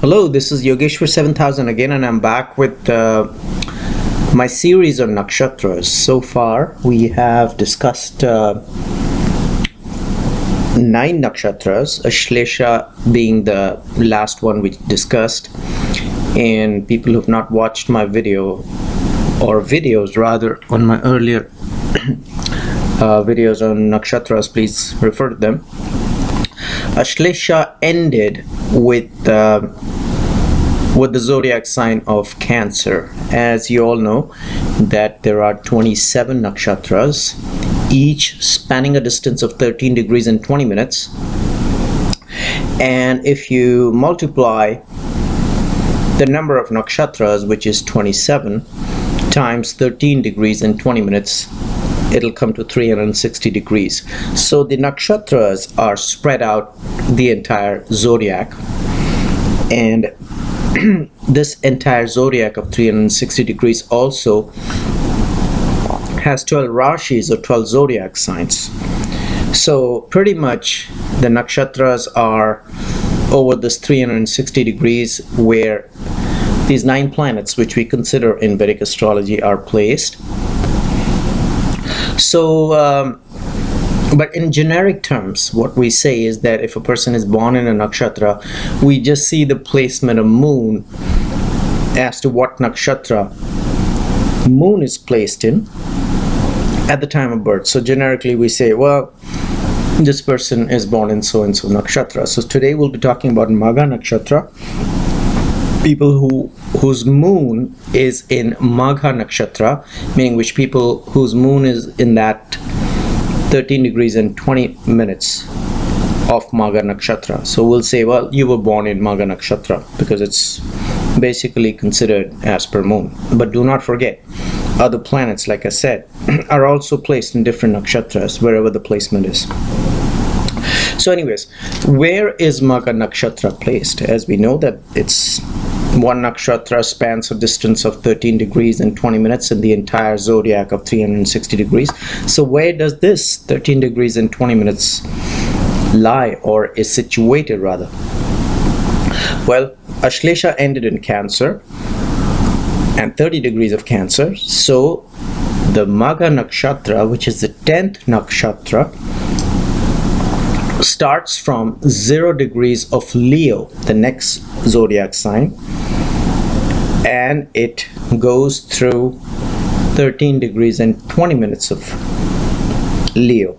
Hello, this is Yogeshwar 7000 again, and I'm back with my series on nakshatras. So far, we have discussed 9 nakshatras, Ashlesha being the last one we discussed. And people who've not watched my video, or videos rather, on my earlier videos on nakshatras, please refer to them. Ashlesha ended with the zodiac sign of Cancer. As you all know, that there are 27 nakshatras, each spanning a distance of 13 degrees and 20 minutes. And if you multiply the number of nakshatras, which is 27, times 13 degrees and 20 minutes, it'll come to 360 degrees. So the nakshatras are spread out the entire zodiac, and this entire zodiac of 360 degrees also has 12 rashis, or 12 zodiac signs. So pretty much the nakshatras are over this 360 degrees, where these 9 planets, which we consider in Vedic astrology, are placed. So but in generic terms, what we say is that if a person is born in a nakshatra, we just see the placement of moon as to what nakshatra moon is placed in at the time of birth. So generically we say, well, this person is born in so and so nakshatra. So today we'll be talking about Magha Nakshatra, people whose moon is in Magha Nakshatra, meaning which people whose moon is in that 13 degrees and 20 minutes of Magha Nakshatra. So we'll say, well, you were born in Magha Nakshatra, because it's basically considered as per moon. But do not forget, other planets, like I said, are also placed in different nakshatras, wherever the placement is. So anyways, where is Magha Nakshatra placed? As we know that it's one nakshatra spans a distance of 13 degrees and 20 minutes in the entire zodiac of 360 degrees. So where does this 13 degrees and 20 minutes lie, or is situated rather? Well, Ashlesha ended in Cancer and 30 degrees of Cancer. So the Magha Nakshatra, which is the 10th nakshatra, starts from 0 degrees of Leo, the next zodiac sign, and it goes through 13 degrees and 20 minutes of Leo.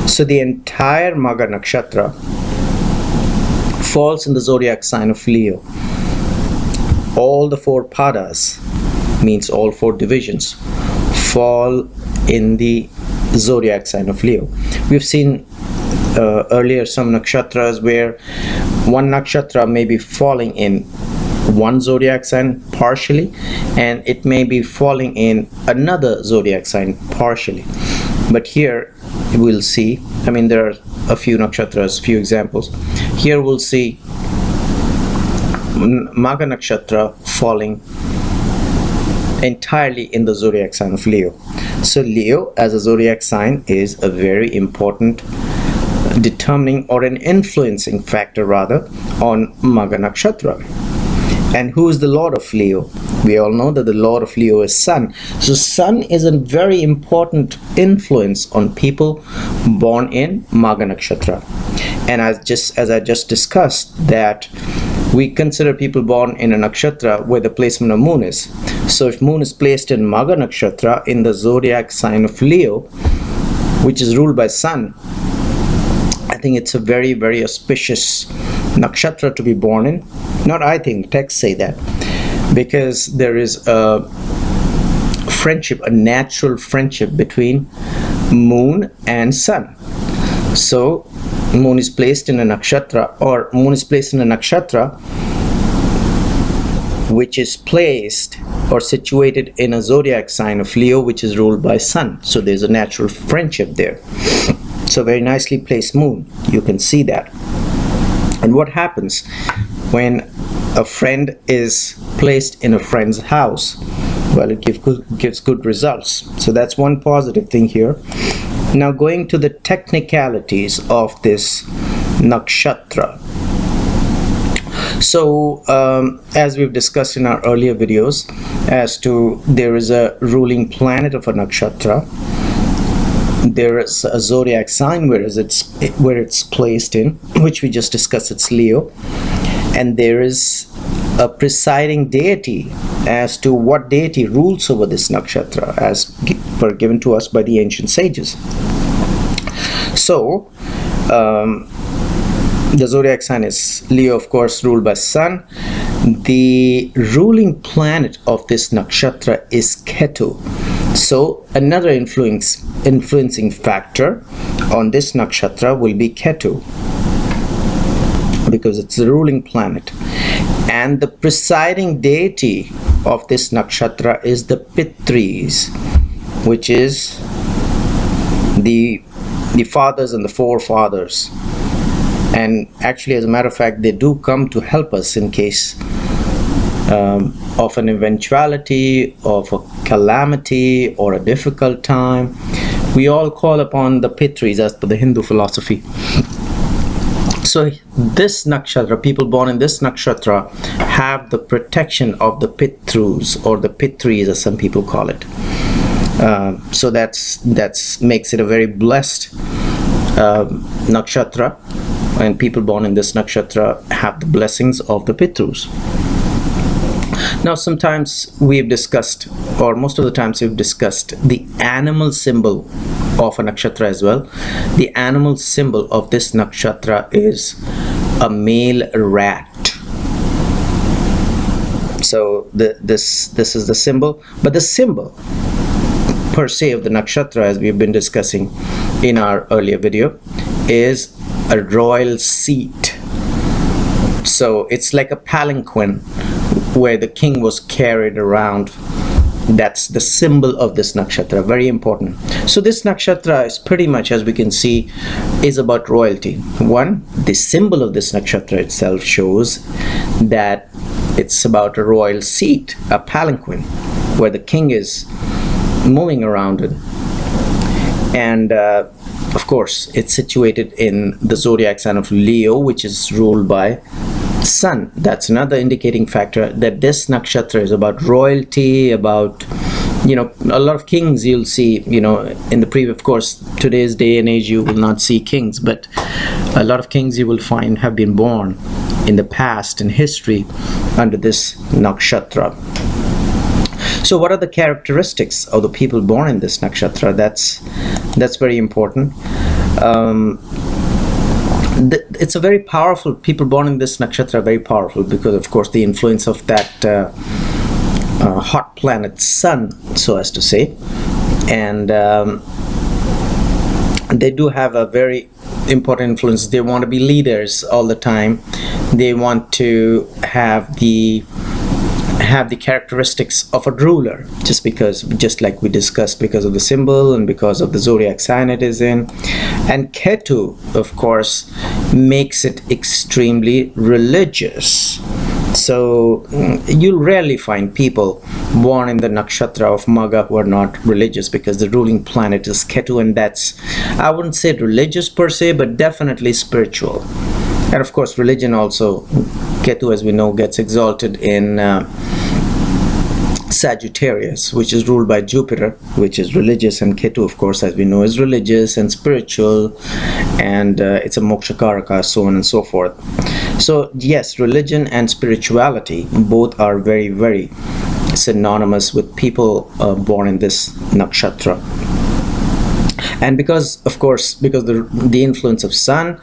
So the entire Magha Nakshatra falls in the zodiac sign of Leo. All the 4 padas, means all 4 divisions, fall in the zodiac sign of Leo. We've seen earlier some nakshatras where one nakshatra may be falling in one zodiac sign partially, and it may be falling in another zodiac sign partially. But here we'll see, I mean, there are a few nakshatras, few examples. Here we'll see Magha Nakshatra falling entirely in the zodiac sign of Leo. So Leo as a zodiac sign is a very important determining, or an influencing factor rather, on Magha Nakshatra. And who is the Lord of Leo? We all know that the Lord of Leo is Sun. So Sun is a very important influence on people born in Magha Nakshatra. And as I just discussed, that we consider people born in a nakshatra where the placement of moon is. So if moon is placed in Magha Nakshatra in the zodiac sign of Leo, which is ruled by Sun, I think it's a very, very auspicious nakshatra to be born in. Not I think, texts say that, because there is a friendship, a natural friendship between moon and sun. So moon is placed in a nakshatra, or moon is placed in a nakshatra which is placed or situated in a zodiac sign of Leo, which is ruled by sun. So there's a natural friendship there. So very nicely placed moon, you can see that. And what happens when a friend is placed in a friend's house? Well, it gives good results. So that's one positive thing here. Now going to the technicalities of this nakshatra. So as we've discussed in our earlier videos, as to there is a ruling planet of a nakshatra, there is a zodiac sign where it's placed in, which we just discussed, it's Leo, and there is a presiding deity as to what deity rules over this nakshatra as per given to us by the ancient sages. So the zodiac sign is Leo, of course, ruled by Sun. The ruling planet of this nakshatra is Ketu. So another influencing factor on this nakshatra will be Ketu, because it's the ruling planet. And the presiding deity of this nakshatra is the Pitris, which is the fathers and the forefathers. And actually, as a matter of fact, they do come to help us in case of an eventuality, of a calamity, or a difficult time. We all call upon the Pitris as per the Hindu philosophy. So this nakshatra, people born in this nakshatra, have the protection of the Pitrus, or the Pitris as some people call it. So that's makes it a very blessed nakshatra, and people born in this nakshatra have the blessings of the Pitrus. Now sometimes we've discussed, or most of the times we've discussed, the animal symbol of a nakshatra as well. The animal symbol of this nakshatra is a male rat. So this is the symbol, but the symbol per se of the nakshatra, as we've been discussing in our earlier video, is a royal seat. So it's like a palanquin where the king was carried around. That's the symbol of this nakshatra, very important. So this nakshatra is pretty much, as we can see, is about royalty. One, the symbol of this nakshatra itself shows that it's about a royal seat, a palanquin, where the king is moving around in. And of course, it's situated in the zodiac sign of Leo, which is ruled by Sun. That's another indicating factor that this nakshatra is about royalty, about, a lot of kings you'll see, in the previous, of course, today's day and age you will not see kings, but a lot of kings you will find have been born in the past, in history, under this nakshatra. So what are the characteristics of the people born in this nakshatra? That's very important. It's a very powerful, people born in this nakshatra are very powerful because, of course, the influence of that hot planet Sun, so as to say. And they do have a very important influence. They want to be leaders all the time. They want to have the characteristics of a ruler, just like we discussed, because of the symbol and because of the zodiac sign it is in. And Ketu, of course, makes it extremely religious. So you'll rarely find people born in the nakshatra of Magha who are not religious, because the ruling planet is Ketu, and that's, I wouldn't say religious per se, but definitely spiritual. And of course, religion also, Ketu, as we know, gets exalted in Sagittarius, which is ruled by Jupiter, which is religious, and Ketu, of course, as we know, is religious and spiritual, and it's a mokshakaraka, so on and so forth. So yes, religion and spirituality both are very, very synonymous with people born in this nakshatra. And because, of course, because the influence of Sun,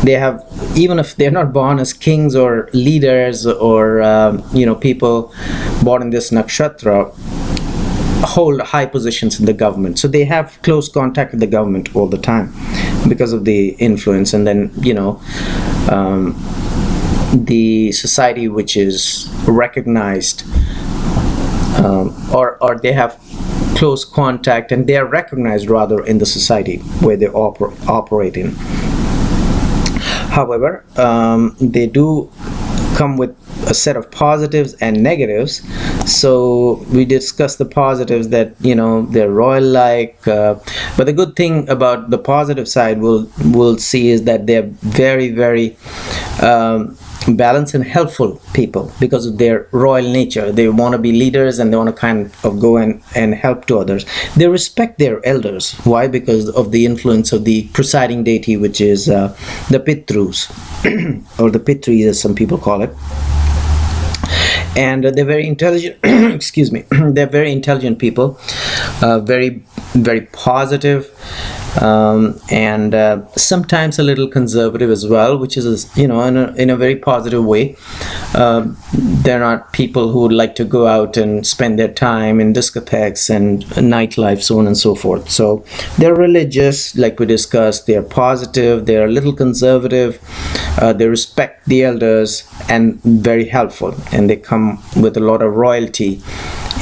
they have, even if they're not born as kings or leaders or people born in this nakshatra, hold high positions in the government. So they have close contact with the government all the time because of the influence. And then the society which is recognized, or they have close contact, and they are recognized rather in the society where they operate in. However, they do come with a set of positives and negatives. So we discussed the positives, that they're royal-like, but the good thing about the positive side we'll see is that they're very, very balanced and helpful people because of their royal nature. They want to be leaders and they want to kind of go and help to others. They respect their elders. Why? Because of the influence of the presiding deity, which is the Pitrus or the Pitris as some people call it. And they're very intelligent. Excuse me. They're very intelligent people, very, very positive, and sometimes a little conservative as well, which is, you know, in a very positive way. They're not people who would like to go out and spend their time in discotheques and nightlife, so on and so forth. So they're religious, like we discussed. They're positive. They're a little conservative. They respect the elders and very helpful. And they come with a lot of royalty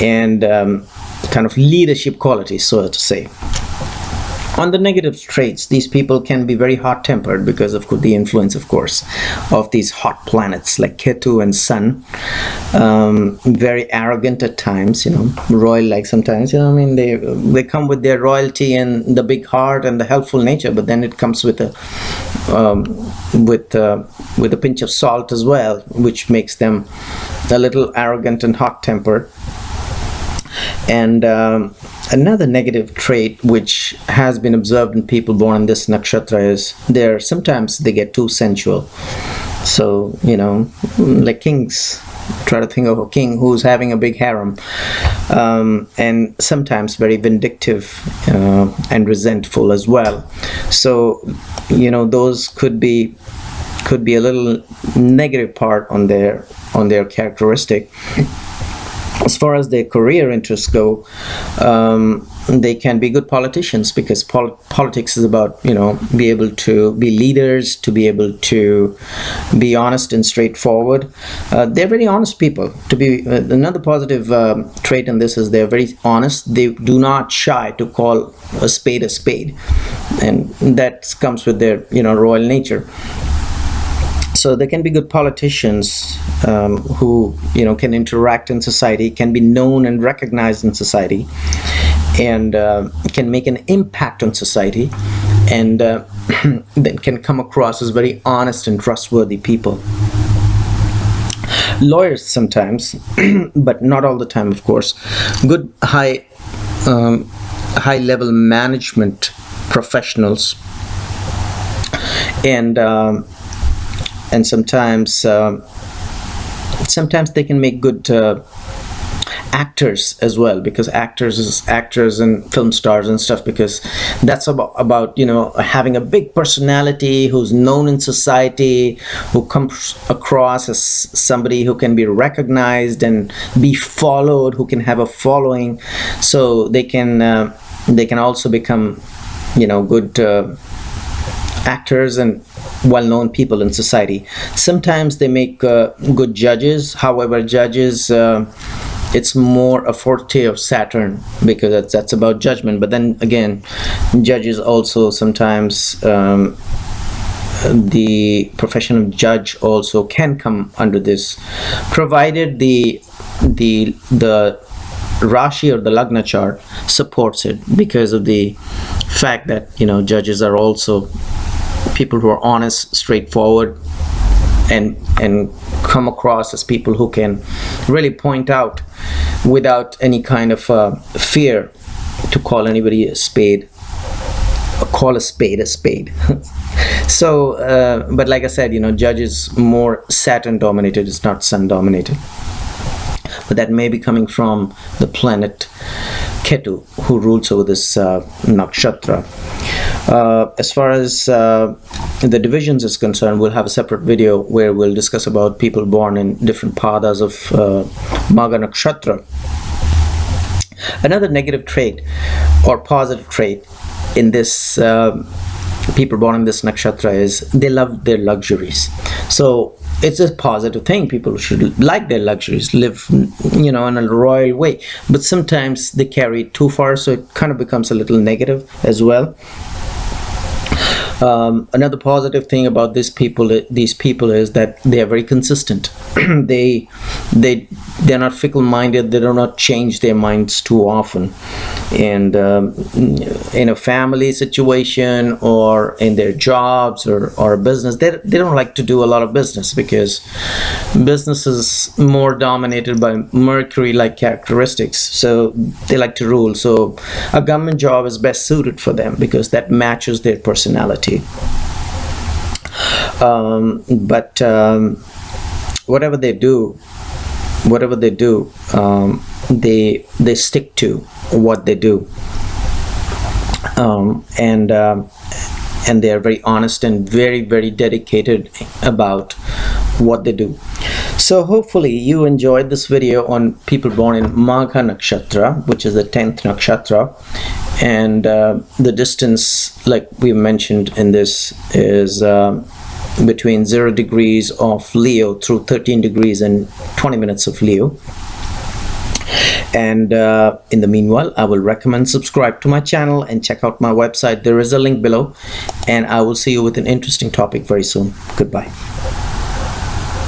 and kind of leadership qualities, so to say. On the negative traits, these people can be very hot-tempered because of the influence, of course, of these hot planets like Ketu and Sun. Very arrogant at times, you know, royal-like sometimes. You know, I mean, they come with their royalty and the big heart and the helpful nature, but then it comes with a pinch of salt as well, which makes them a little arrogant and hot-tempered. And another negative trait which has been observed in people born in this nakshatra is sometimes they get too sensual. So, you know, like kings. Try to think of a king who's having a big harem, and sometimes very vindictive and resentful as well. So, you know, those could be a little negative part on their characteristic. As far as their career interests go, they can be good politicians because politics is about, you know, be able to be leaders, to be able to be honest and straightforward. They're very honest people. Another positive trait in this is they're very honest. They do not shy to call a spade, and that comes with their, you know, royal nature. So they can be good politicians who, you know, can interact in society, can be known and recognized in society, and can make an impact on society, and then can come across as very honest and trustworthy people. Lawyers sometimes, but not all the time, of course. Good high-level management professionals, and sometimes they can make good actors as well, because actors and film stars and stuff, because that's about, you know, having a big personality, who's known in society, who comes across as somebody who can be recognized and be followed, who can have a following. So they can also become, you know, good actors and well-known people in society. Sometimes they make good judges. However, judges, it's more a forte of Saturn, because that's about judgment. But then again, judges also sometimes, the profession of judge also can come under this, provided the Rashi or the Lagna chart supports it, because of the fact that, you know, judges are also people who are honest, straightforward, and come across as people who can really point out without any kind of fear to call anybody a spade, or call a spade a spade. So, but like I said, you know, judge is more Saturn dominated, it's not Sun dominated. But that may be coming from the planet Ketu, who rules over this nakshatra. As far as the divisions is concerned, we'll have a separate video where we'll discuss about people born in different padas of Magha Nakshatra. Another negative trait or positive trait in this people born in this nakshatra is they love their luxuries. So it's a positive thing. People should like their luxuries, live, you know, in a royal way. But sometimes they carry it too far, so it kind of becomes a little negative as well. Another positive thing about these people is that they are very consistent. they they're not fickle-minded. They do not change their minds too often. And in a family situation or in their jobs or a business, they don't like to do a lot of business, because business is more dominated by Mercury-like characteristics. So they like to rule. So a government job is best suited for them because that matches their personality. But whatever they do, they stick to what they do, and they are very honest and very, very dedicated about what they do. So hopefully you enjoyed this video on people born in Magha Nakshatra, which is the 10th nakshatra, and the distance, like we mentioned in this, is between 0 degrees of Leo through 13 degrees and 20 minutes of Leo. And in the meanwhile, I will recommend subscribe to my channel and check out my website. There is a link below, and I will see you with an interesting topic very soon. Goodbye.